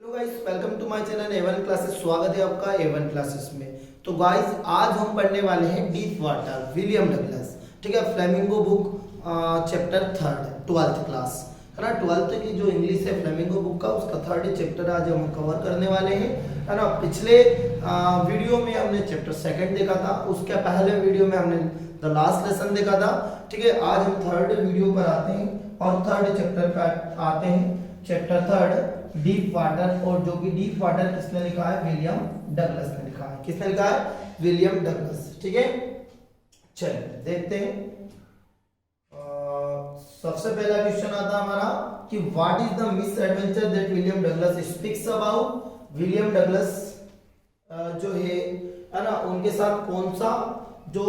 Hello guys, welcome to my channel A1 classes. स्वागत है आपका A1 क्लासेस में। तो गाइस, आज हम पढ़ने वाले हैं डीप वाटर, विलियम डगलस। ठीक है, flamingo book chapter 3 12th class है ना। 12th की जो इंग्लिश है फ्लेमिंगो बुक का, उसका 3rd चैप्टर आज हम कवर करने वाले हैं, है ना। पिछले वीडियो में हमने चैप्टर 2 देखा था, उसके पहले वीडियो में हमने द लास्ट लेसन देखा था। ठीक है, आज हम 3rd वीडियो पर आते हैं और 3rd चैप्टर पर आते हैं। चैप्टर 3 डीप वाटर, और जो कि डीप वाटर किसने लिखा है? विलियम डगलस ने लिखा है। किसने लिखा है? William Douglas. ठीक है, चलिए देखते हैं। सबसे पहला क्वेश्चन आता है हमारा कि what is the miss adventure that William Douglas speaks about. William Douglas जो है ना, उनके साथ कौन सा जो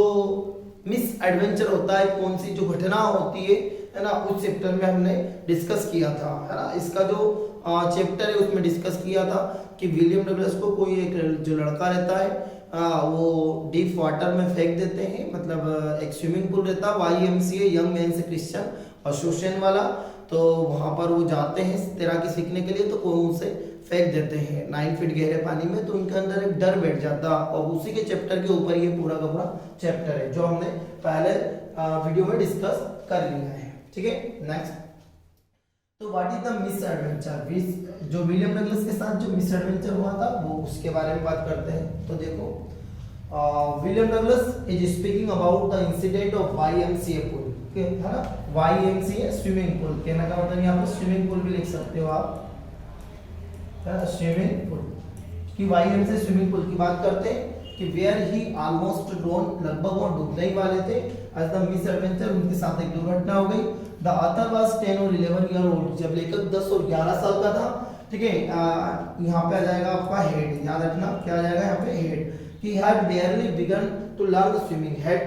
मिस एडवेंचर होता है, कौन सी जो घटना होती है ना, उस चैप्टर में हमने डिस्कस किया था, है ना। इसका जो चैप्टर है उसमें डिस्कस किया था कि विलियम डगलस को कोई एक जो लड़का रहता है वो डीप वाटर में फेंक देते हैं। मतलब एक स्विमिंग पूल रहता है YMCA, young mains Christian association वाला। तो वहाँ पर वो जाते हैं तैराकी सीखने के लिए, तो वो उनसे फेंक देते हैं 9 फीट गहरे पानी में। तो उनके अंदर एक डर बैठ जाता है, और उसी के चैप्टर के ऊपर ये पूरा का पूरा चैप्टर है जो हमने पहले वीडियो में डिस्कस कर लिया है। ठीक है, नेक्स्ट। तो what is the miss adventure, जो विलियम डगलस के साथ जो मिस एडवेंचर हुआ था वो उसके बारे में बात करते हैं। तो देखो, William Douglas is speaking about the incident of YMCA pool, है ना। YMCA स्विमिंग पूल, कहने का मतलब यहाँ पर स्विमिंग पूल भी लिख सकते हो आप, स्विमिंग पूल की YMCA स्विमिंग पूल की बात करते हैं कि वेयर ही ऑलमोस्ट ड्रोन, लगभग वो डूबने ही वाले थे। एज द मिस एडवेंचर, उनके साथ एक दुर्घटना हो गई। द ऑथर वाज 10 और 11 ईयर ओल्ड, जब लेखक 10 और 11 साल का था। ठीक है, यहाँ पे आ जाएगा आपका हेड, याद रखना क्या आ जाएगा यहाँ पे? Head. He had barely begun to learn swimming, had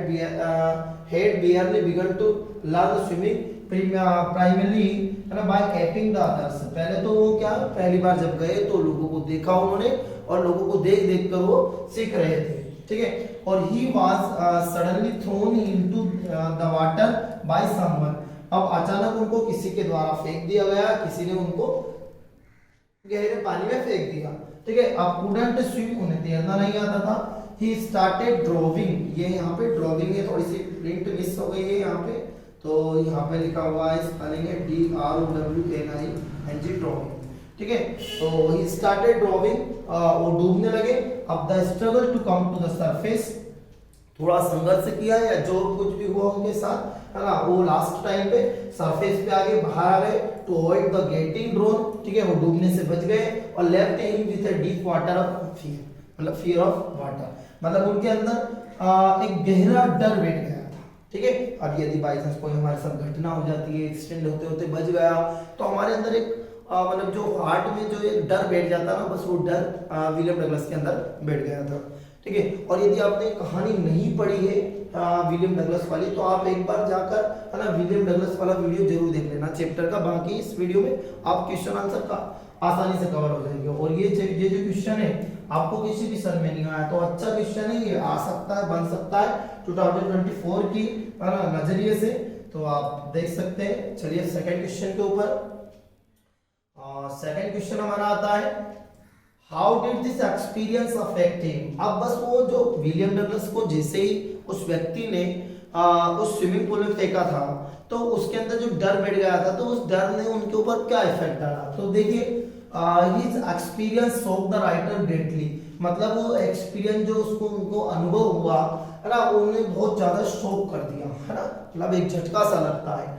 barely begun to learn swimming primarily, है ना, by aping the others। पहले तो वो क्या, पहली बार जब गए तो लोगों को देखा उन्होंने, और लोगों को देख देख कर वो सीख रहे थे। ठीक है, और he was suddenly throne into the water by someone. अब अचानक उनको किसी के द्वारा फेंक दिया गया, किसी ने उनको गहरे पानी में फेंक दिया। ठीक है, अब कुडंट स्विम, उन्हें तैरना नहीं आता था। ही स्टार्टेड ड्राइविंग, ये यहाँ पे ड्राइविंग है, थोड़ी सी प्रिंट मिस हो गई है यहाँ पे, तो यहाँ पे लिखा हुआ है, स्पेलिंग है DROWNING, ड्राइविंग। ठीक है, तो ही स्टार्टेड ड्राइविंग, वो डूबने लगे। अब the struggle to come to the surface, थोड़ा संघर्ष किया या जो कुछ भी हुआ उनके साथ, है ना, वो लास्ट टाइम पे सरफेस पे आगे बाहर आ गए to avoid the getting drown. ठीक है, वो डूबने से बच गए और left him with a deep water of fear, मतलब फियर ऑफ वाटर, मतलब उनके अंदर एक गहरा डर बैठ गया था। ठीक है, अब यदि बाई चांस कोई हमारे साथ घटना हो जाती है, एक्सीडेंट होते होते बच गया, तो हमारे अंदर एक मतलब जो हार्ट में जो एक डर बैठ जाता ना, बस वो डर विलियम डगलस के अंदर बैठ गया था। ठीक है, और यदि आपने कहानी नहीं पढ़ी है विलियम डगलस वाली, तो आप एक बार जाकर, है ना, विलियम डगलस वाला वीडियो जरूर देख लेना चैप्टर का। बाकी इस वीडियो में आप क्वेश्चन आंसर का आसानी से कवर हो जाएंगे। और ये जो क्वेश्चन है आपको किसी भी सर में नहीं आया तो अच्छा क्वेश्चन है, ये आ सकता है, बन सकता है 2024 की नजरिए से, तो आप देख सकते हैं। चलिए सेकंड क्वेश्चन के ऊपर। सेकंड क्वेश्चन हमारा आता है, how did this experience affect him. अब बस वो जो विलियम डगलस को जैसे ही उस व्यक्ति ने उस स्विमिंग पूल में फेंका था, तो उसके अंदर जो डर बैठ गया था, तो उस डर ने उनके ऊपर क्या इफेक्ट डाला। तो देखिए, his experience shock the writer greatly, मतलब वो एक्सपीरियंस जो उसको उनको अनुभव हुआ, है ना, उन्हें बहुत ज्यादा शॉक कर दिया, है ना, मतलब एक झटका सा लगता है।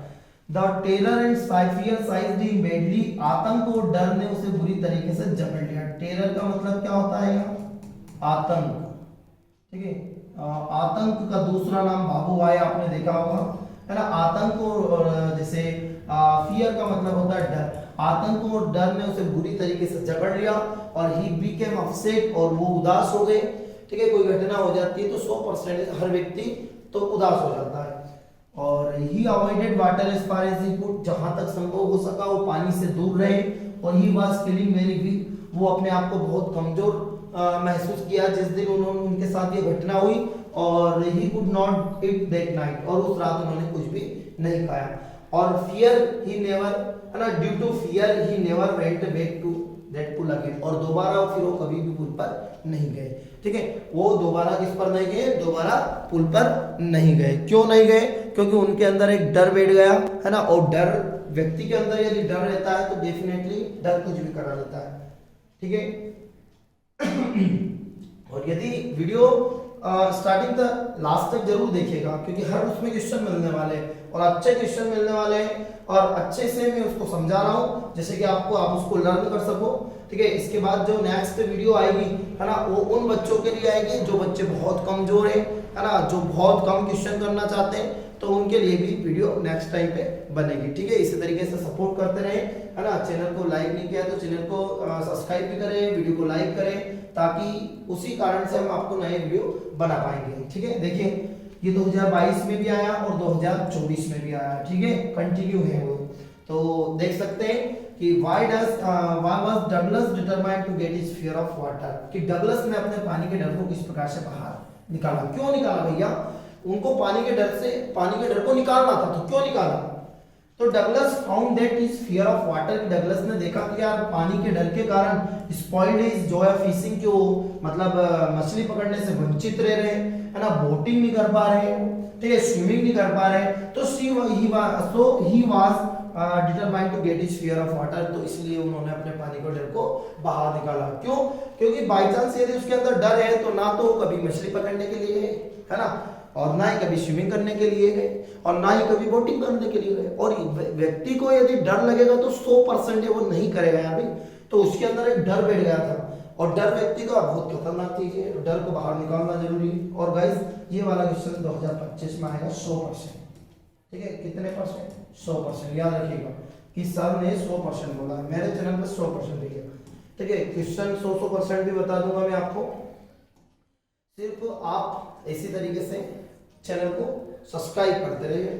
The terror and fear sized him badly, आतंक और डर ने उसे बुरी तरीके से जकड़ लिया। टेरर का मतलब क्या होता है यहाँ? आतंक। ठीक है, आतंक का दूसरा नाम बाबू भाई आपने देखा होगा, है ना। आतंक और जैसे फियर का मतलब होता है डर, आतंक और डर ने उसे बुरी तरीके से जकड़ लिया, और ही बिकेम अपसेट, और वो उदास हो गए। ठीक है, कोई घटना हो जाती है तो 100% हर व्यक्ति तो उदास हो जाता है। और he avoided water as far as he could, जहां तक संभव हो सका वो पानी से दूर रहे। और he was feeling very weak, वो अपने आप को बहुत कमजोर महसूस किया जिस दिन उनके साथ ये घटना हुई। और he could not eat that night, और उस रात उन्होंने कुछ भी नहीं खाया। और फियर ही नेवर, है ना, due to fear he never went back to that pool again, और दोबारा फिर वो कभी भी पुल पर नहीं गए। ठीक है, वो दोबारा किस पर नहीं गए, दोबारा पुल पर नहीं गए। क्यों नहीं गए, क्योंकि उनके अंदर एक डर बैठ गया है ना, और डर व्यक्ति के अंदर यदि डर रहता है तो डेफिनेटली डर कुछ भी करा लेता है। ठीक है और यदि वीडियो स्टार्टिंग तक लास्ट तक जरूर देखिएगा, क्योंकि हर उसमें क्वेश्चन मिलने वाले हैं और अच्छे क्वेश्चन मिलने वाले हैं, और अच्छे से मैं उसको समझा रहा हूँ जैसे कि आप उसको लर्न कर सको। ठीक है, इसके बाद जो नेक्स्ट वीडियो आएगी है ना, वो उन बच्चों के लिए आएगी जो बच्चे बहुत कमजोर है ना, जो बहुत कम क्वेश्चन करना चाहते हैं, तो उनके लिए भी वीडियो नेक्स्ट टाइम पे बनेगी। ठीक है, इसी तरीके से सपोर्ट करते रहे है ना। चैनल को लाइक नहीं किया तो चैनल को सब्सक्राइब भी करें, वीडियो को लाइक करें, ताकि उसी कारण से हम आपको नए वीडियो बना पाएंगे। ठीक है, देखिए ये 2022 में भी आया और 2024 में भी आया। ठीक है, कंटिन्यू है वो, तो देख सकते हैं कि why was Douglas determined to get his fear of water, कि डगलस ने अपने पानी के डर को किस प्रकार से बाहर निकाला। क्यों निकाला भैया, उनको पानी के डर को निकालना था, तो क्यों निकाला, तो Douglas found that is fear of water, Douglas ने देखा कि यार पानी के डर के कारण spoiled his Joy of fishing, कि वो मतलब मछली पकड़ने से वंचित रह रहे है ना, बोटिंग नहीं कर पा रहे, ठीक है, स्विमिंग नहीं कर पा रहे, तो he was determined to get his fear of water, तो इसलिए उन्होंने अपने पानी के डर को बाहर निकाला। क्यों, क्योंकि बाय चांस यदि उसके अंदर डर है तो ना तो कभी मछली पकड़ने के लिए है ना, और ना ही कभी स्विमिंग करने के लिए गए, और ना ही कभी बोटिंग करने के लिए गए। और व्यक्ति को यदि डर लगेगा तो 100% वो नहीं करेगा यार भाई, तो उसके अंदर एक डर बैठ गया था, और डर व्यक्ति का बहुत खतरनाक चीज है, डर को बाहर निकालना जरूरी है। और गाइस ये वाला क्वेश्चन 2025 में आएगा 100%। ठीक है, कितने परसेंट, 100%, याद रखिएगा कि सर ने 100% बोला है, मेरे चैनल पे 100% दिखेगा। ठीक है, क्वेश्चन 100% भी बता दूंगा मैं आपको, सिर्फ आप इसी तरीके से चैनल को सब्सक्राइब करते रहिए।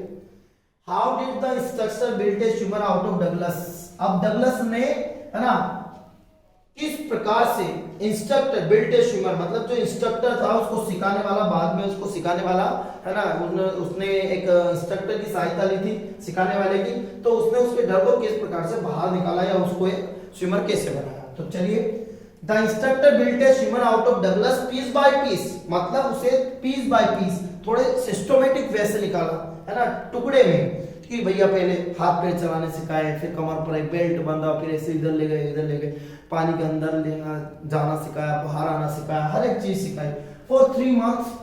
How did the instructor build a swimmer out of Douglas, अब डगलस ने है ना किस प्रकार से इंस्ट्रक्टर बिल्ड ए स्विमर, मतलब जो इंस्ट्रक्टर था उसको सिखाने वाला, बाद में उसको सिखाने वाला है ना, उसने एक इंस्ट्रक्टर की सहायता ली थी सिखाने वाले की, तो उसने उसके डर को किस प्रकार से बाहर निकाला या उसको एक स्विमर कैसे बनाया। तो चलिए, the instructor build a swimmer out of Douglas piece by piece, मतलब उसे पीस बाय पीस थोड़े सिस्टमैटिक वे से निकाला है ना, टुकड़े में, कि भैया पहले हाथ पैर चलाने सिखाए, फिर कमर पर एक बेल्ट बांधा, फिर ऐसे इधर ले गए, पानी के अंदर लेना जाना सिखाया, बाहर आना सिखाया, हर एक चीज सिखाई। For 3 months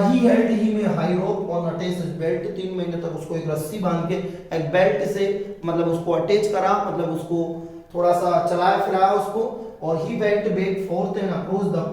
he held him a high rope on attached belt, 3 महीने तक उसको एक रस्सी बांध के एक बेल्ट से मतलब उसको अटैच करा, मतलब उसको थोड़ा सा चलाया फिराया उसको, और he went back forth and across the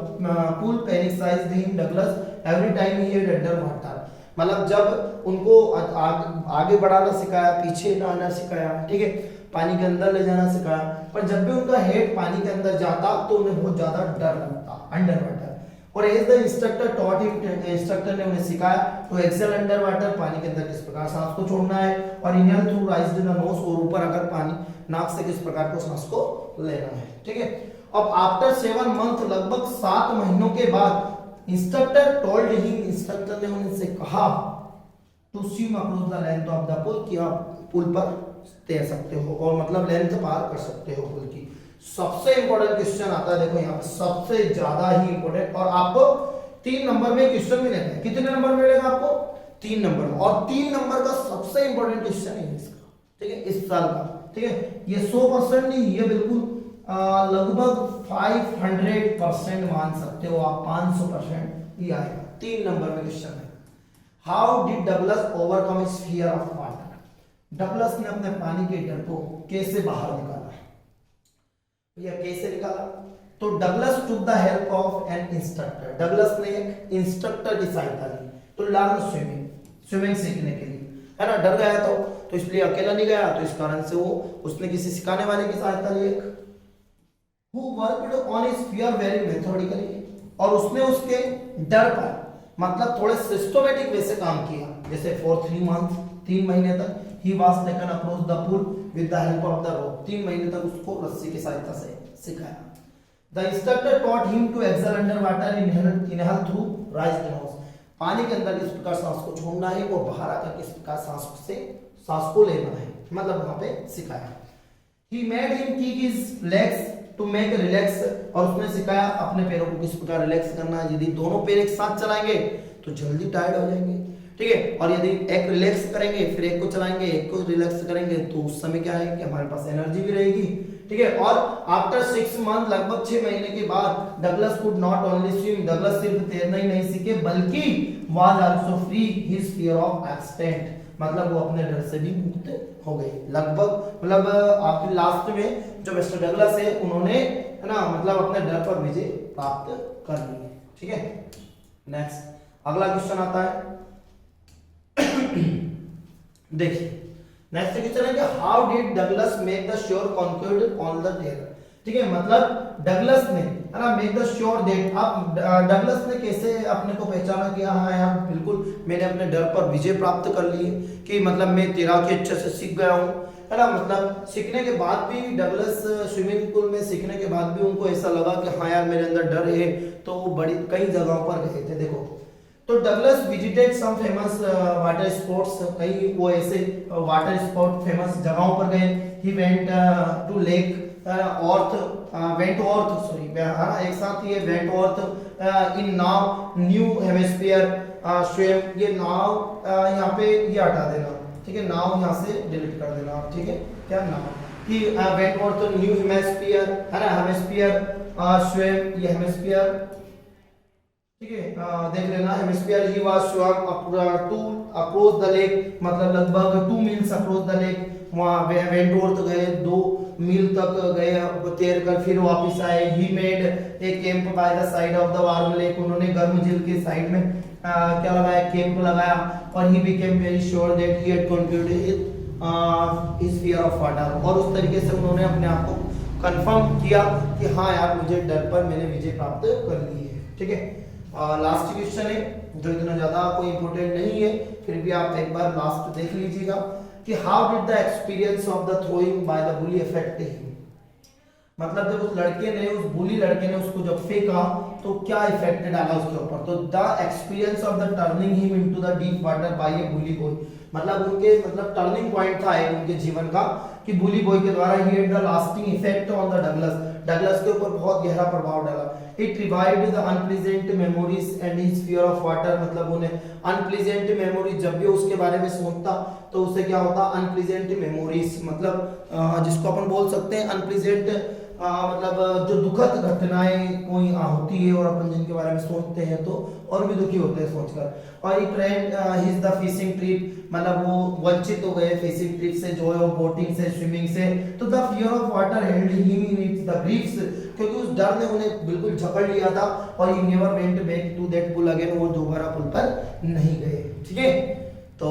pool, panic-sized him Douglas every time he had under water, मतलब जब उनको आगे बढ़ाना सिखाया, पीछे ना आना सिखाया, ठीक है, पानी के अंदर ले जाना सिखाया, पर जब भी उनका हेड पानी के अंदर जाता तो उन्हें बहुत ज्यादा डर लगता अंडर वाटर। और as the instructor taught him, instructor ने उन्हें सिखाया टू एक्सेल अंडर वाटर, पानी के अंदर किस प्रकार सांस को छोड़ना है, और इनहेल थ्रू राइज्ड द नोज, और ऊपर अगर पानी नाक से किस प्रकार को सांस को लेना है। ठीक है, अब आफ्टर 7 months, लगभग 7 महीनों के बाद, इंस्ट्रक्टर टोल्ड हिम, इंस्ट्रक्टर ने उनसे कहा to swim across the length of the pool, कि आप पुल पर तैर सकते हो, और मतलब लेंथ पार कर सकते हो पुल की। सबसे इंपॉर्टेंट क्वेश्चन आता है, देखो यहाँ पे सबसे ज्यादा ही इंपॉर्टेंट, और आपको 3 नंबर में क्वेश्चन मिलेगा। कितने नंबर मिलेगा आपको, 3 नंबर, और 3 नंबर का सबसे इंपॉर्टेंट क्वेश्चन है इसका। ठीक है, इस साल का। ठीक है, ये 100% नहीं, ये बिल्कुल लगभग 500% मान सकते हो आप, 500% ही आएगा। 3 नंबर में क्वेश्चन है, how did Douglas overcome his fear of water, Douglas ने अपने पानी के डर को कैसे बाहर निकाला, या कैसे निकाला, तो Douglas took the help of N instructor, Douglas ने एक इंस्ट्रक्टर की सहायता ली टू लर्न स्विमिंग, स्विमिंग सीखने के लिए, है ना, डर गया तो इसलिए अकेला नहीं गया, तो इस कारण से उसने किसी सिखाने वाले की सहायता ली, एक who worked on his fear very methodically, और उसने उसके डर पर मतलब थोड़े सिस्टमैटिक वे से काम किया। जैसे for 3 months, 3 महीने तक, he was taken across the pool with the help of the rope, 3 महीने तक उसको रस्सी की सहायता से सिखाया। The instructor taught him to exhale underwater, inhale through raised nose, पानी के अंदर किस प्रकार सांस को छोड़ना है और बाहर आकर किस प्रकार सांस को लेना है, मतलब वहां पे सिखाया। He made him kick his legs to make relax, और उसने सिखाया अपने पैरों को किस प्रकार रिलैक्स करना है। यदि दोनों पैर एक साथ चलाएंगे तो जल्दी टायर्ड हो जाएंगे, ठीक है, और यदि एक रिलैक्स करेंगे फिर एक को चलाएंगे, एक को रिलैक्स करेंगे, तो उस समय क्या है कि हमारे पास एनर्जी भी रहेगी, ठीक है। और आफ्टर 6 मंथ, लगभग 6 महीने के बाद, Douglas could not only swim, Douglas सिर्फ तैरना ही नहीं सीखे बल्कि was also free his fear of accident, मतलब वो अपने डर से भी मुक्त हो गए लगभग, मतलब आपके लास्ट में जो मिस्टर डगलस है उन्होंने, है ना, मतलब अपने डर पर विजय प्राप्त कर ली, ठीक है। नेक्स्ट अगला क्वेश्चन आता है देखिए, नेक्स्ट क्वेश्चन है कि how did Douglas make the sure conquered on the terror, ठीक है, मतलब डगलस ने, है ना, मेक द श्योर दैट, अब डगलस ने कैसे अपने को पहचाना कि हाँ यार बिल्कुल मैंने अपने डर पर विजय प्राप्त कर ली है, कि मतलब मैं तैराकी अच्छे से सीख गया हूँ, है ना, मतलब सीखने के बाद भी डगलस स्विमिंग पूल में सीखने के बाद भी उनको ऐसा लगा कि हाँ यार मेरे अंदर डर है, तो वो बड़ी कई जगहों पर गए थे। देखो, तो Douglas visited some famous water sports, कई वो ऐसे वाटर स्पोर्ट फेमस जगहों पर गए। He went to lake Wentworth, sorry एक साथ ये Wentworth in now new hemisphere swim, ये नाव यहाँ पे ये हटा देना, ठीक है, नाव यहाँ से डिलीट कर देना, ठीक है, क्या नाव कि वेंटवर्थ न्यू हेमिस्फीयर, है ना, हेमिस्फीयर स्विम, ये हेमिस्फीयर, ठीक है, देख लेना, hemisphere he was swam to across the lake, मतलब लगभग 2 मील्स अक्रॉस द लेक, वहां वेंटवर्थ गए, 2 मील तक गए तैर कर, फिर वापस आए। He made a camp by the side of the warm lake, उन्होंने गर्म झील के साइड में क्या लगाया, कैंप लगाया, और he became very sure that he had concluded his fear of water, और उस तरीके से उन्होंने अपने आप को कंफर्म किया कि हाँ यार मुझे डर पर मैंने विजय प्राप्त कर ली है, ठीक है। लास्ट क्वेश्चन है जो इतना ज्यादा कोई इंपॉर्टेंट नहीं है, फिर भी आप एक बार लास्ट देख लीजिएगा कि how did the experience of the throwing by the bully affect him, मतलब जब उस लड़के ने, उस बुली लड़के ने उसको जब फेंका तो क्या इफेक्ट डाला उसके ऊपर, तो the experience of the turning him into the deep water bye A bully boy, मतलब उनके मतलब टर्निंग पॉइंट था एक उनके जीवन का कि बुली बॉय के द्वारा he had the lasting effect on the Douglas, Douglas के ऊपर बहुत गहरा प्रभाव डाला। It revived the unpleasant memories and his fear of water, मतलब उन्हें अनप्लीजेंट मेमोरीज, जब भी उसके बारे में सोचता तो उससे क्या होता, अनप्लीजेंट मेमोरीज, मतलब जिसको अपन बोल सकते हैं अनप्लीजेंट, मतलब जो दुखद घटनाएं कोई होती है और अपन जिनके बारे में सोचते हैं तो और भी दुखी होते हैं सोचकर। और it rent his the fishing trip, मतलब वो वंचित हो गए फिशिंग ट्रिप से, जो है बोटिंग से, स्विमिंग से, तो the fear of water held him in its the Greaves, क्योंकि उस डर ने उन्हें बिल्कुल जकड़ लिया था, और he never went back to that pool again, वो दोबारा पुल पर नहीं गए, ठीक है। तो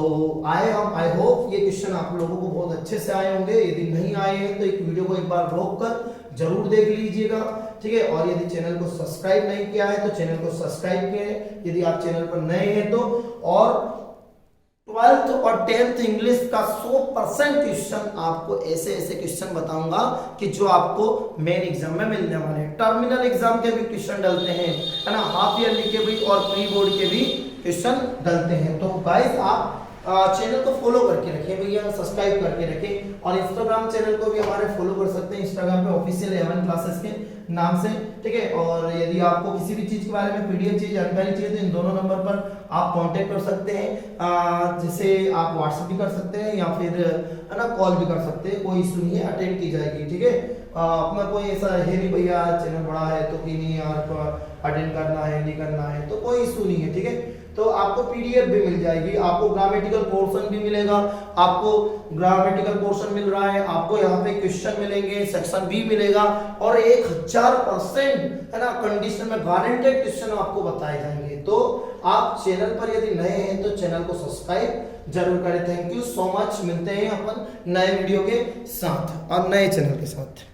आई होप ये क्वेश्चन आप लोगों को बहुत अच्छे से आए होंगे, यदि नहीं आए हैं तो एक वीडियो को एक बार रोक कर जरूर देख लीजिएगा, ठीक है, और यदि चैनल को सब्सक्राइब नहीं किया है तो चैनल को सब्सक्राइब करें यदि आप चैनल पर नए हैं तो, और 12th और 10th इंग्लिश का 100% क्वेश्चन आपको ऐसे ऐसे क्वेश्चन बताऊंगा कि जो आपको मेन एग्जाम में मिलने वाले हैं, टर्मिनल एग्जाम के भी क्वेश्चन डलते हैं, है ना, हाफ ईयरली के भी और प्री बोर्ड के भी क्वेश्चन डलते हैं। तो गाइस आप चैनल को फॉलो करके रखें भैया, सब्सक्राइब करके रखें, और इंस्टाग्राम चैनल को भी हमारे फॉलो कर सकते हैं, इंस्टाग्राम पे ऑफिशियल 11 क्लासेस के नाम से, ठीक है। और यदि आपको किसी भी चीज के बारे में पीडीएफ चाहिए, जानकारी चाहिए, तो इन दोनों नंबर पर आप कांटेक्ट कर सकते हैं, जिसे आप व्हाट्सएप भी कर सकते हैं या फिर, है ना, कॉल भी कर सकते हैं, कोई इशू नहीं है, अटेंड की जाएगी, ठीक है। अपना कोई ऐसा है नहीं भैया चैनल बड़ा है तो कि नहीं यार अटेंड करना है नहीं करना है, तो कोई इशू नहीं है, ठीक है। तो आपको पीडीएफ भी मिल जाएगी, आपको ग्रामेटिकल पोर्शन भी मिलेगा, आपको ग्रामेटिकल पोर्शन मिल रहा है, आपको यहाँ पे क्वेश्चन मिलेंगे, सेक्शन बी मिलेगा, और 1000% है ना कंडीशन में गारंटेड क्वेश्चन आपको बताए जाएंगे। तो आप चैनल पर यदि नए हैं तो चैनल को सब्सक्राइब जरूर करें। थैंक यू सो मच, मिलते हैं अपन नए वीडियो के साथ और नए चैनल के साथ।